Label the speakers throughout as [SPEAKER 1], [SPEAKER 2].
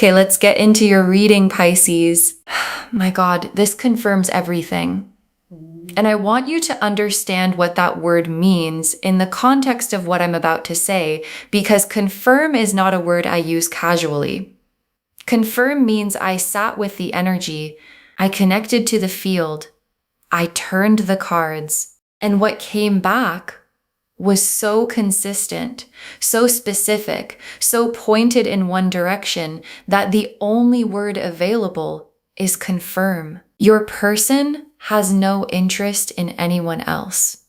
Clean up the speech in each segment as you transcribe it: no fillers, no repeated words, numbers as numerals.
[SPEAKER 1] Okay, let's get into your reading, Pisces. My God, this confirms everything. And I want you to understand what that word means in the context of what I'm about to say, because confirm is not a word I use casually. Confirm means I sat with the energy, I connected to the field, I turned the cards, and what came back was so consistent, so specific, so pointed in one direction that the only word available is confirm. Your person has no interest in anyone else.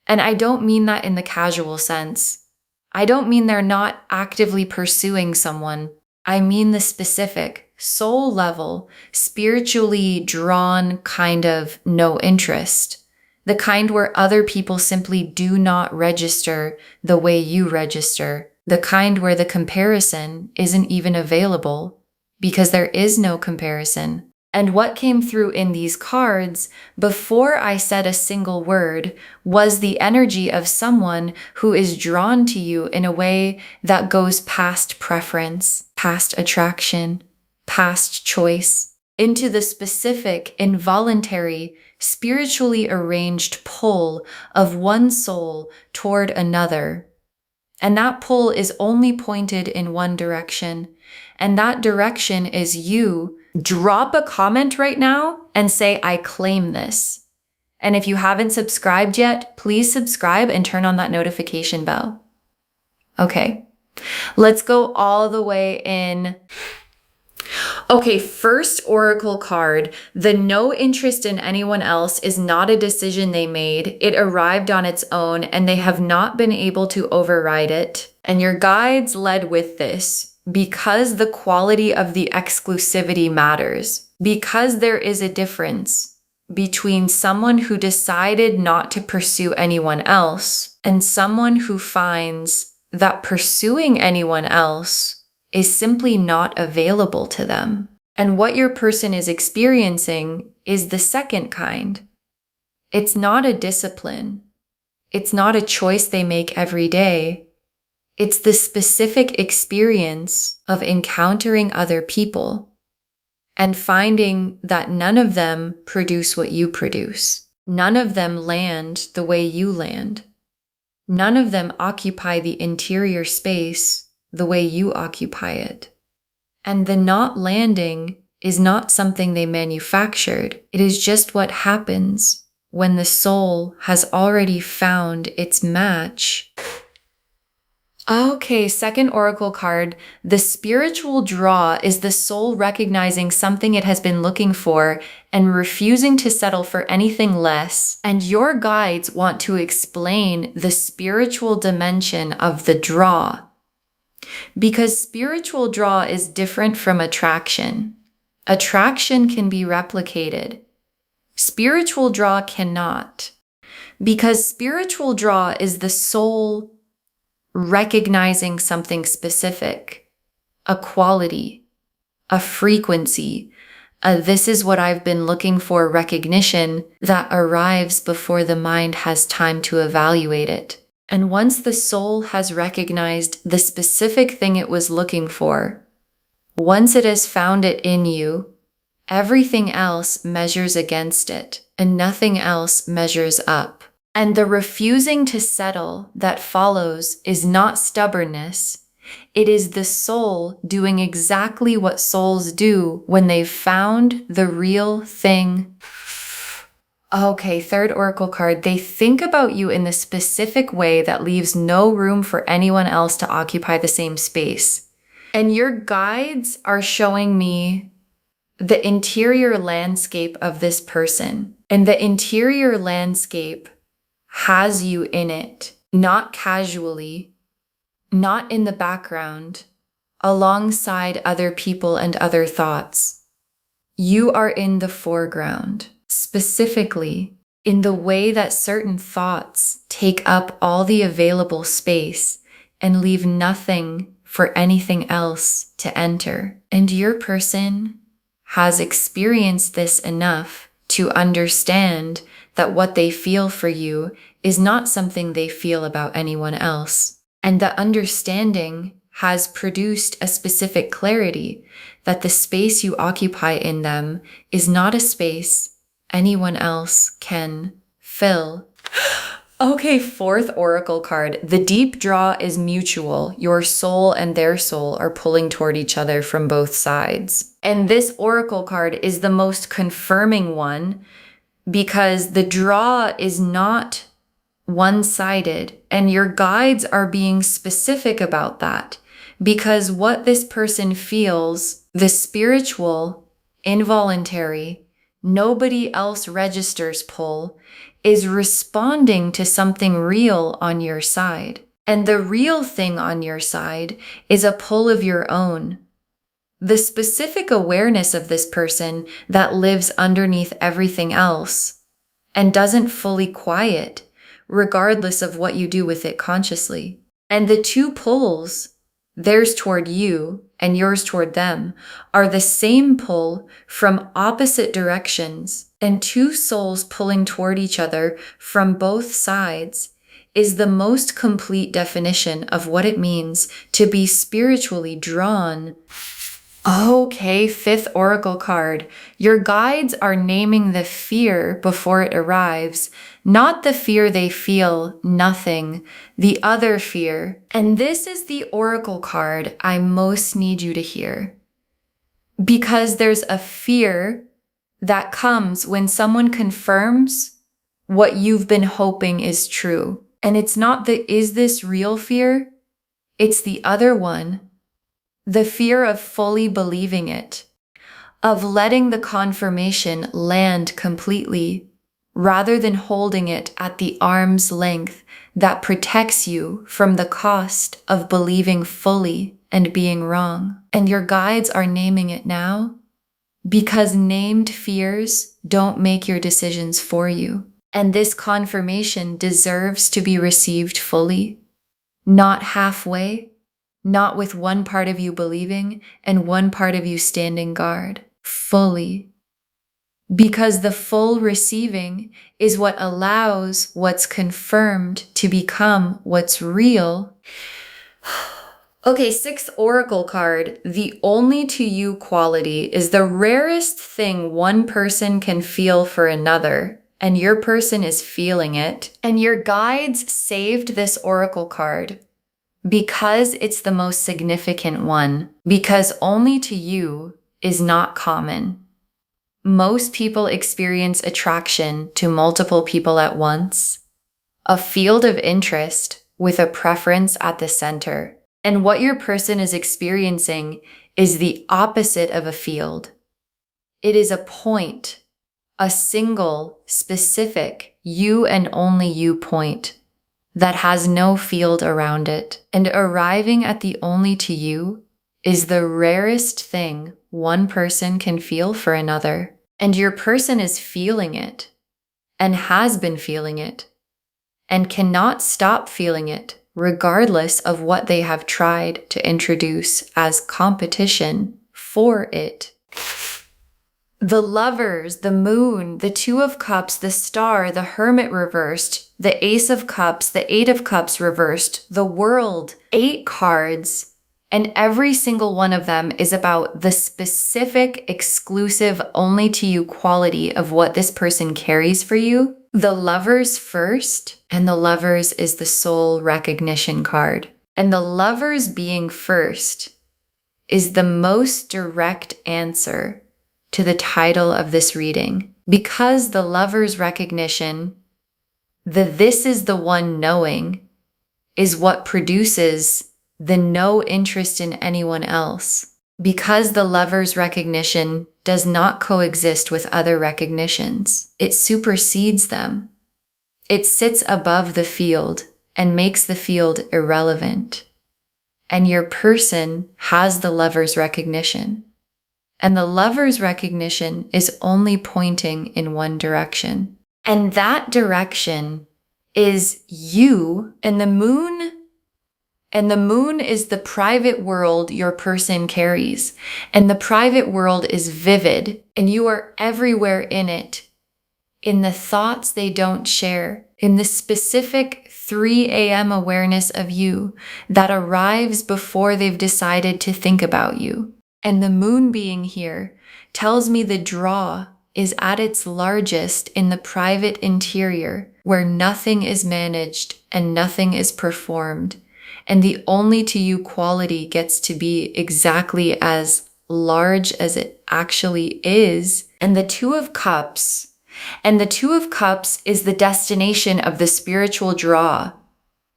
[SPEAKER 1] And I don't mean that in the casual sense. I don't mean they're not actively pursuing someone. I mean the specific, soul level, spiritually drawn kind of no interest. The kind where other people simply do not register the way you register. The kind where the comparison isn't even available because there is no comparison. And what came through in these cards, before I said a single word, was the energy of someone who is drawn to you in a way that goes past preference, past attraction, past choice, into the specific, involuntary, spiritually arranged pull of one soul toward another. And that pull is only pointed in one direction. And that direction is you. Drop a comment right now and say, I claim this. And if you haven't subscribed yet, please subscribe and turn on that notification bell. Okay, let's go all the way in. Okay, first oracle card. The no interest in anyone else is not a decision they made. It arrived on its own and they have not been able to override it. And your guides led with this because the quality of the exclusivity matters. Because there is a difference between someone who decided not to pursue anyone else and someone who finds that pursuing anyone else is simply not available to them. And what your person is experiencing is the second kind. It's not a discipline. It's not a choice they make every day. It's the specific experience of encountering other people and finding that none of them produce what you produce. None of them land the way you land. None of them occupy the interior space the way you occupy it. And the not landing is not something they manufactured. It is just what happens when the soul has already found its match. Okay, second oracle card. The spiritual draw is the soul recognizing something it has been looking for and refusing to settle for anything less. And your guides want to explain the spiritual dimension of the draw. Because spiritual draw is different from attraction. Attraction can be replicated. Spiritual draw cannot. Because spiritual draw is the soul recognizing something specific, a quality, a frequency, this is what I've been looking for recognition that arrives before the mind has time to evaluate it. And once the soul has recognized the specific thing it was looking for, once it has found it in you, everything else measures against it and nothing else measures up. And the refusing to settle that follows is not stubbornness. It is the soul doing exactly what souls do when they've found the real thing. Okay, third oracle card. They think about you in the specific way that leaves no room for anyone else to occupy the same space. And your guides are showing me the interior landscape of this person. And the interior landscape has you in it, not casually, not in the background, alongside other people and other thoughts. You are in the foreground, specifically in the way that certain thoughts take up all the available space and leave nothing for anything else to enter. And your person has experienced this enough to understand that what they feel for you is not something they feel about anyone else. And the understanding has produced a specific clarity that the space you occupy in them is not a space anyone else can fill. Okay, fourth oracle card. The deep draw is mutual. Your soul and their soul are pulling toward each other from both sides. And this oracle card is the most confirming one because the draw is not one-sided, and your guides are being specific about that because what this person feels, the spiritual, involuntary, nobody else registers pull, is responding to something real on your side. And the real thing on your side is a pull of your own. The specific awareness of this person that lives underneath everything else and doesn't fully quiet, regardless of what you do with it consciously. And the two pulls, theirs toward you and yours toward them, are the same pull from opposite directions, and two souls pulling toward each other from both sides is the most complete definition of what it means to be spiritually drawn. Okay, fifth oracle card. Your guides are naming the fear before it arrives, not the fear they feel, nothing, the other fear. And this is the oracle card I most need you to hear. Because there's a fear that comes when someone confirms what you've been hoping is true. And it's not the is this real fear? It's the other one. The fear of fully believing it, of letting the confirmation land completely, rather than holding it at the arm's length that protects you from the cost of believing fully and being wrong. And your guides are naming it now because named fears don't make your decisions for you. And this confirmation deserves to be received fully, not halfway. Not with one part of you believing and one part of you standing guard, fully. Because the full receiving is what allows what's confirmed to become what's real. Okay, sixth oracle card. The only to you quality is the rarest thing one person can feel for another, and your person is feeling it. And your guides saved this oracle card because it's the most significant one, because only to you is not common. Most people experience attraction to multiple people at once, a field of interest with a preference at the center. And what your person is experiencing is the opposite of a field. It is a point, a single, specific, you and only you point that has no field around it. And arriving at the only to you is the rarest thing one person can feel for another. And your person is feeling it and has been feeling it and cannot stop feeling it regardless of what they have tried to introduce as competition for it. The Lovers, the Moon, the Two of Cups, the Star, the Hermit reversed, the Ace of Cups, the Eight of Cups reversed, the World, 8 cards, and every single one of them is about the specific, exclusive, only to you quality of what this person carries for you. The Lovers first, and the Lovers is the soul recognition card. And the Lovers being first is the most direct answer to the title of this reading, because the Lover's recognition, the this is the one knowing, is what produces the no interest in anyone else. Because the Lover's recognition does not coexist with other recognitions, it supersedes them. It sits above the field and makes the field irrelevant. And your person has the Lover's recognition. And the Lover's recognition is only pointing in one direction. And that direction is you and the moon. And the moon is the private world your person carries. And the private world is vivid, and you are everywhere in it. in the thoughts they don't share, in the specific 3 a.m. awareness of you that arrives before they've decided to think about you. And the moon being here tells me the draw is at its largest in the private interior, where nothing is managed and nothing is performed, and the only to you quality gets to be exactly as large as it actually is. And the Two of Cups is the destination of the spiritual draw.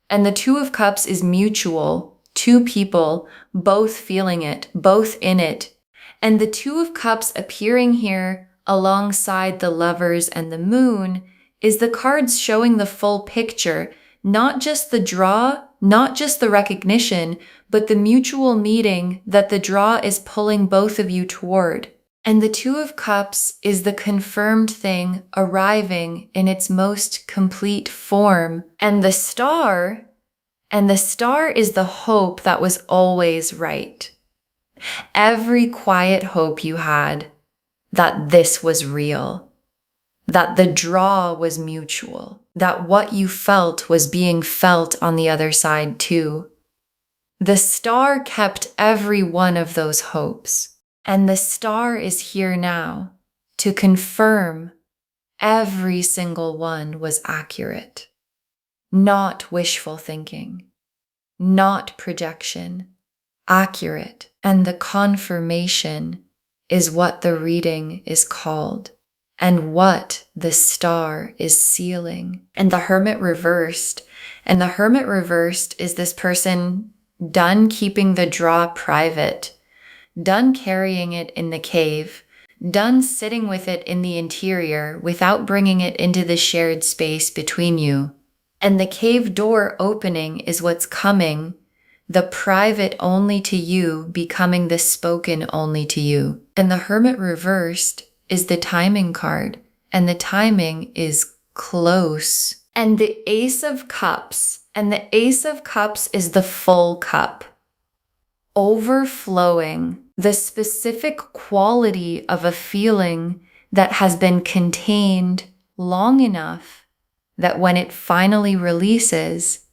[SPEAKER 1] And the Two of Cups is mutual, two people, both feeling it, both in it. And the Two of Cups appearing here alongside the Lovers and the Moon is the cards showing the full picture, not just the draw, not just the recognition, but the mutual meeting that the draw is pulling both of you toward. And the Two of Cups is the confirmed thing arriving in its most complete form. And the Star is the hope that was always right. Every quiet hope you had that this was real, that the draw was mutual, that what you felt was being felt on the other side too. The Star kept every one of those hopes. And the Star is here now to confirm every single one was accurate. Not wishful thinking, not projection, accurate. And the confirmation is what the reading is called and what the Star is sealing. And the Hermit reversed. And the Hermit reversed is this person done keeping the draw private, done carrying it in the cave, done sitting with it in the interior without bringing it into the shared space between you. And the cave door opening is what's coming, the private only to you becoming the spoken only to you. And the Hermit reversed is the timing card, and the timing is close. And the Ace of Cups, is the full cup, overflowing, the specific quality of a feeling that has been contained long enough that when it finally releases,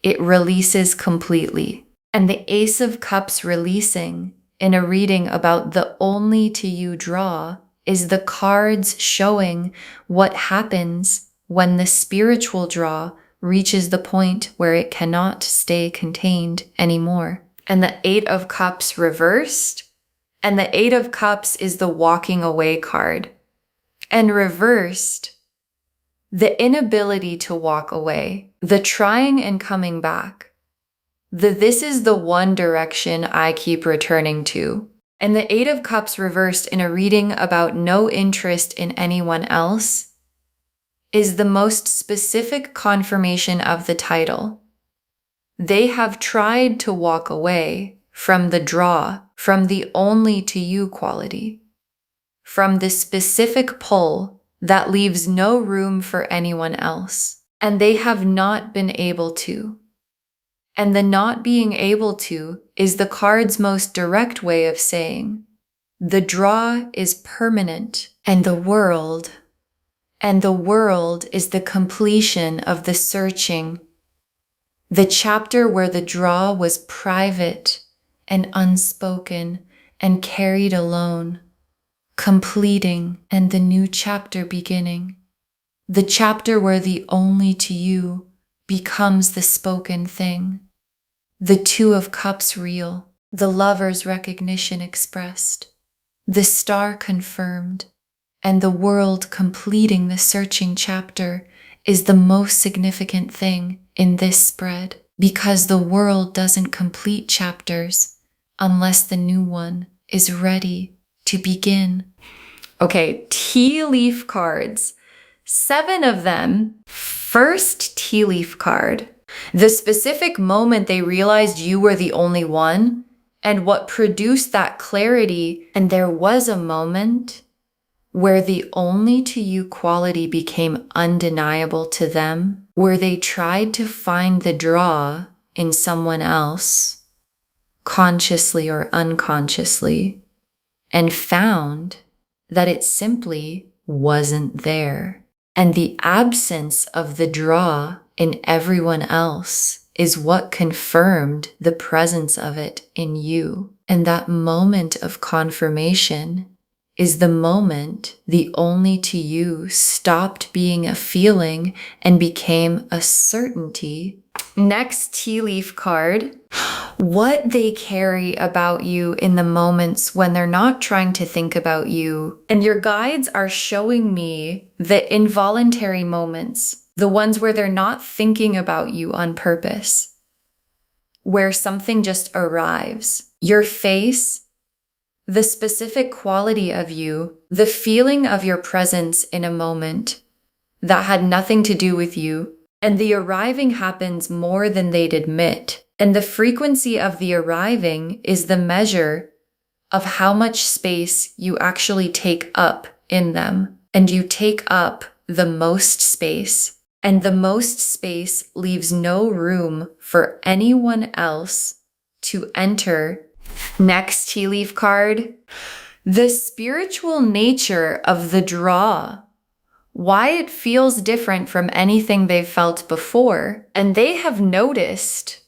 [SPEAKER 1] it releases completely. And the Ace of Cups releasing in a reading about the only to you draw is the cards showing what happens when the spiritual draw reaches the point where it cannot stay contained anymore. And the Eight of Cups reversed, and the Eight of Cups is the walking away card. And reversed, the inability to walk away, the trying and coming back, this is the one direction I keep returning to. And the Eight of Cups reversed in a reading about no interest in anyone else is the most specific confirmation of the title. They have tried to walk away from the draw, from the only to you quality, from the specific pull that leaves no room for anyone else. And they have not been able to. And the not being able to is the card's most direct way of saying, the draw is permanent, and the world is the completion of the searching, the chapter where the draw was private and unspoken and carried alone, completing, and the new chapter beginning, the chapter where the only to you becomes the spoken thing, the Two of Cups real, the Lover's recognition expressed, the Star confirmed, and the world completing the searching chapter is the most significant thing in this spread, because the world doesn't complete chapters unless the new one is ready to begin. Okay, tea leaf cards. 7 of them. First tea leaf card. The specific moment they realized you were the only one, and what produced that clarity. And there was a moment where the only to you quality became undeniable to them, where they tried to find the draw in someone else, consciously or unconsciously, and found that it simply wasn't there. And the absence of the draw in everyone else is what confirmed the presence of it in you. And that moment of confirmation is the moment the only to you stopped being a feeling and became a certainty. Next tea leaf card, what they carry about you in the moments when they're not trying to think about you. And your guides are showing me the involuntary moments, the ones where they're not thinking about you on purpose, where something just arrives. Your face, the specific quality of you, the feeling of your presence in a moment that had nothing to do with you, and the arriving happens more than they'd admit. And the frequency of the arriving is the measure of how much space you actually take up in them. And you take up the most space. And the most space leaves no room for anyone else to enter. Next tea leaf card, the spiritual nature of the draw. Why it feels different from anything they've felt before. And they have noticed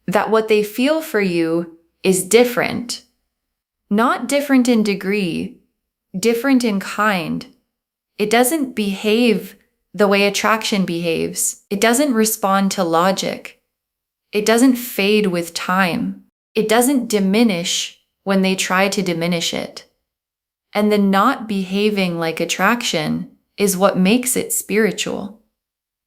[SPEAKER 1] that what they feel for you is different. Not different in degree, different in kind. It doesn't behave the way attraction behaves. It doesn't respond to logic. It doesn't fade with time. It doesn't diminish when they try to diminish it. And the not behaving like attraction is what makes it spiritual.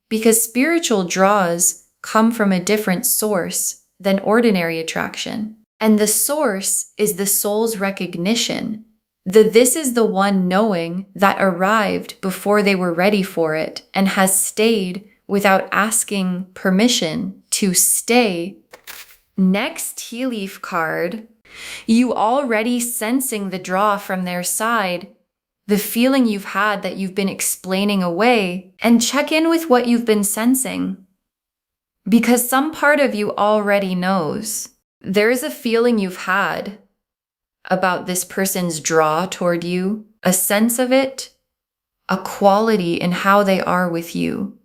[SPEAKER 1] Because spiritual draws come from a different source than ordinary attraction. And the source is the soul's recognition. This is the one knowing that arrived before they were ready for it and has stayed without asking permission to stay. Next tea leaf card, you already sensing the draw from their side, the feeling you've had that you've been explaining away, and check in with what you've been sensing. Because some part of you already knows. There is a feeling you've had about this person's draw toward you, a sense of it, a quality in how they are with you.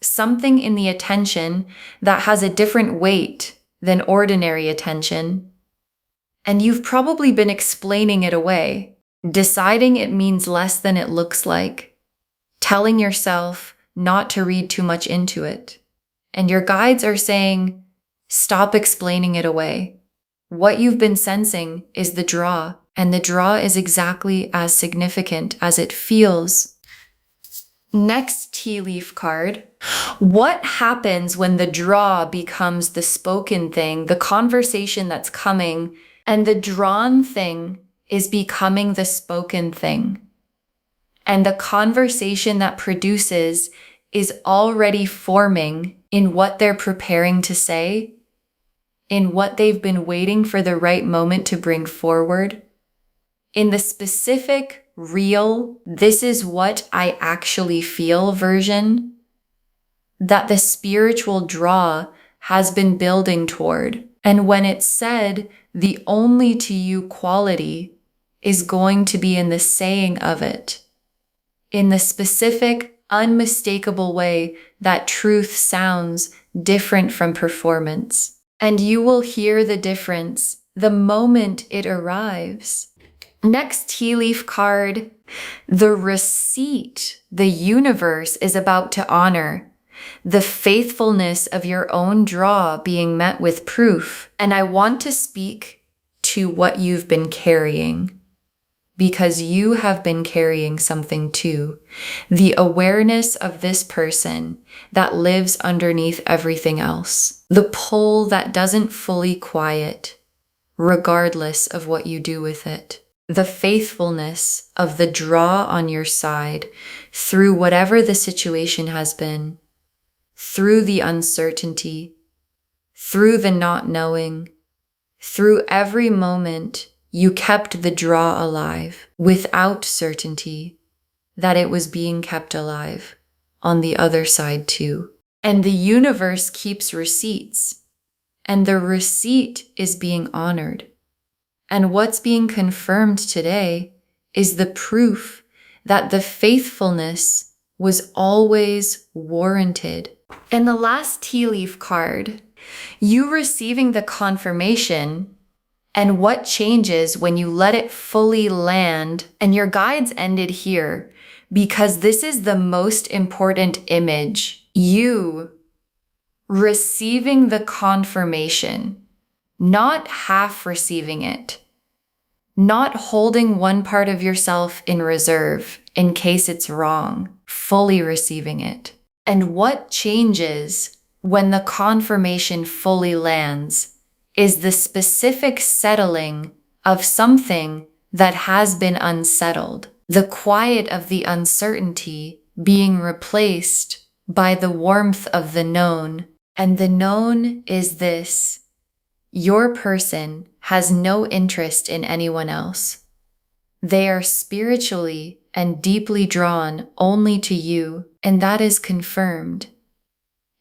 [SPEAKER 1] Something in the attention that has a different weight than ordinary attention. And you've probably been explaining it away, deciding it means less than it looks like, telling yourself not to read too much into it. And your guides are saying, stop explaining it away. What you've been sensing is the draw, and the draw is exactly as significant as it feels. Next tea leaf card. What happens when the draw becomes the spoken thing, the conversation that's coming, and the drawn thing is becoming the spoken thing? And the conversation that produces is already forming in what they're preparing to say, in what they've been waiting for the right moment to bring forward, in the specific, real, this is what I actually feel version that the spiritual draw has been building toward. And when it's said, the only to you quality is going to be in the saying of it, in the specific, unmistakable way that truth sounds different from performance. And you will hear the difference the moment it arrives. Next tea leaf card, the receipt the universe is about to honor, the faithfulness of your own draw being met with proof. And I want to speak to what you've been carrying, because you have been carrying something too. The awareness of this person that lives underneath everything else. The pull that doesn't fully quiet, regardless of what you do with it. The faithfulness of the draw on your side through whatever the situation has been, through the uncertainty, through the not knowing, through every moment. You kept the draw alive without certainty that it was being kept alive on the other side too. And the universe keeps receipts, and the receipt is being honored. And what's being confirmed today is the proof that the faithfulness was always warranted. And the last tea leaf card, you receiving the confirmation and what changes when you let it fully land. And your guides ended here because this is the most important image. You receiving the confirmation, not half receiving it, not holding one part of yourself in reserve in case it's wrong, fully receiving it. And what changes when the confirmation fully lands is the specific settling of something that has been unsettled, the quiet of the uncertainty being replaced by the warmth of the known. And the known is this: your person has no interest in anyone else. They are spiritually and deeply drawn only to you, and that is confirmed.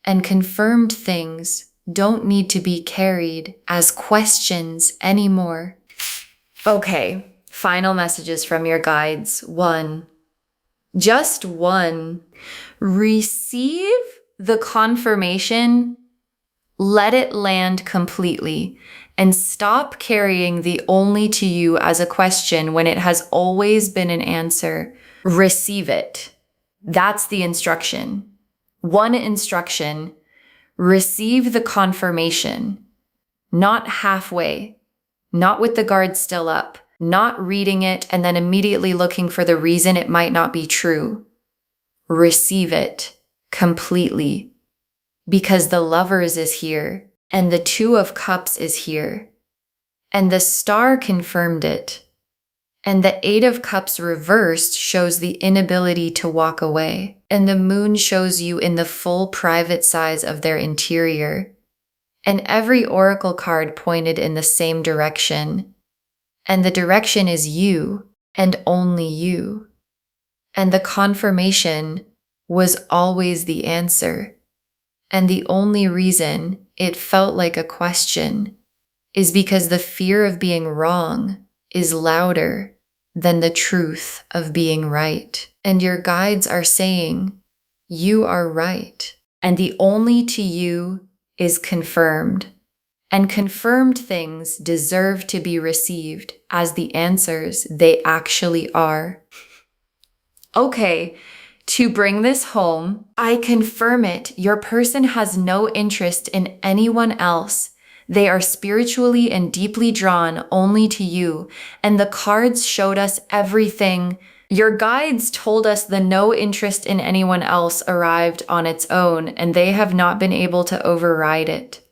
[SPEAKER 1] And confirmed things don't need to be carried as questions anymore. Okay, final messages from your guides. 1. Just 1. Receive the confirmation, let it land completely, and stop carrying the only to you as a question when it has always been an answer. Receive it. That's the instruction. 1 instruction. Receive the confirmation, not halfway, not with the guard still up, not reading it and then immediately looking for the reason it might not be true. Receive it completely, because the Lovers is here and the 2 of Cups is here, and the Star confirmed it, and the 8 of Cups reversed shows the inability to walk away. And the Moon shows you in the full private size of their interior. And every oracle card pointed in the same direction. And the direction is you, and only you. And the confirmation was always the answer. And the only reason it felt like a question is because the fear of being wrong is louder than the truth of being right. And your guides are saying, you are right. And the only to you is confirmed. And confirmed things deserve to be received as the answers they actually are. Okay, to bring this home, I confirm it. Your person has no interest in anyone else. They are spiritually and deeply drawn only to you. And the cards showed us everything. Your guides told us the no interest in anyone else arrived on its own, and they have not been able to override it.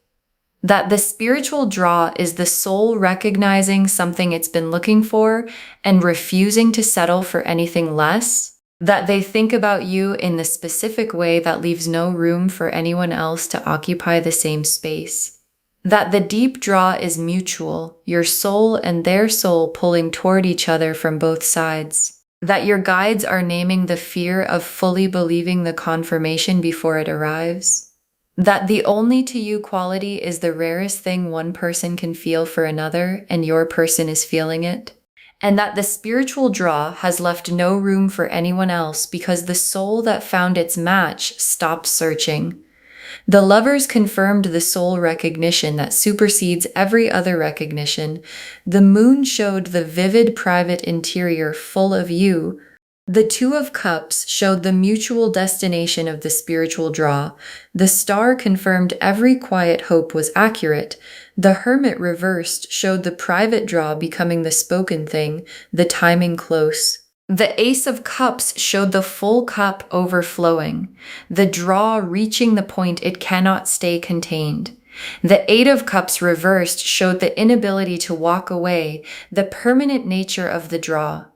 [SPEAKER 1] That the spiritual draw is the soul recognizing something it's been looking for and refusing to settle for anything less. That they think about you in the specific way that leaves no room for anyone else to occupy the same space. That the deep draw is mutual, your soul and their soul pulling toward each other from both sides. That your guides are naming the fear of fully believing the confirmation before it arrives. That the only to you quality is the rarest thing one person can feel for another, and your person is feeling it. And that the spiritual draw has left no room for anyone else because the soul that found its match stopped searching. The Lovers confirmed the soul recognition that supersedes every other recognition. The Moon showed the vivid private interior full of you. The 2 of Cups showed the mutual destination of the spiritual draw. The Star confirmed every quiet hope was accurate. The Hermit reversed showed the private draw becoming the spoken thing, the timing close. The Ace of Cups showed the full cup overflowing, the draw reaching the point it cannot stay contained. The 8 of Cups reversed showed the inability to walk away, the permanent nature of the draw.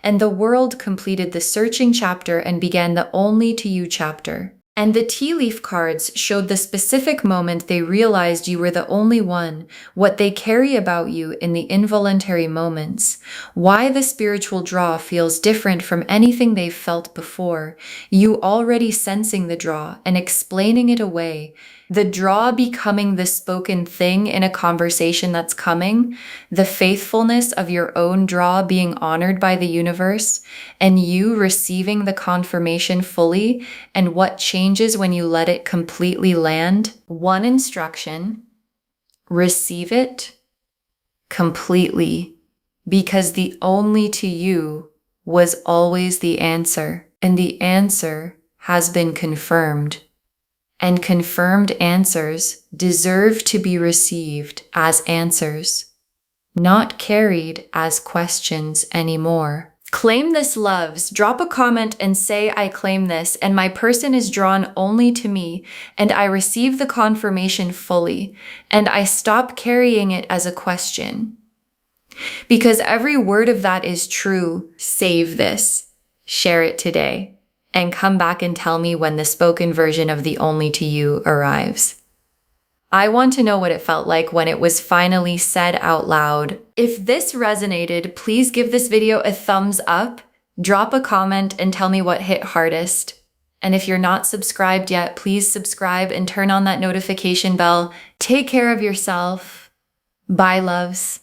[SPEAKER 1] And the World completed the searching chapter and began the only to you chapter. And the tea leaf cards showed the specific moment they realized you were the only one, what they carry about you in the involuntary moments, why the spiritual draw feels different from anything they've felt before, you already sensing the draw and explaining it away. The draw becoming the spoken thing in a conversation that's coming, the faithfulness of your own draw being honored by the universe, and you receiving the confirmation fully, and what changes when you let it completely land. One instruction: receive it completely, because the only to you was always the answer, and the answer has been confirmed. And confirmed answers deserve to be received as answers, not carried as questions anymore. Claim this, loves. Drop a comment and say, I claim this, and my person is drawn only to me, and I receive the confirmation fully, and I stop carrying it as a question. Because every word of that is true. Save this. Share it today. And come back and tell me when the spoken version of the only to you arrives. I want to know what it felt like when it was finally said out loud. If this resonated, please give this video a thumbs up, drop a comment, and tell me what hit hardest. And if you're not subscribed yet, please subscribe and turn on that notification bell. Take care of yourself. Bye, loves.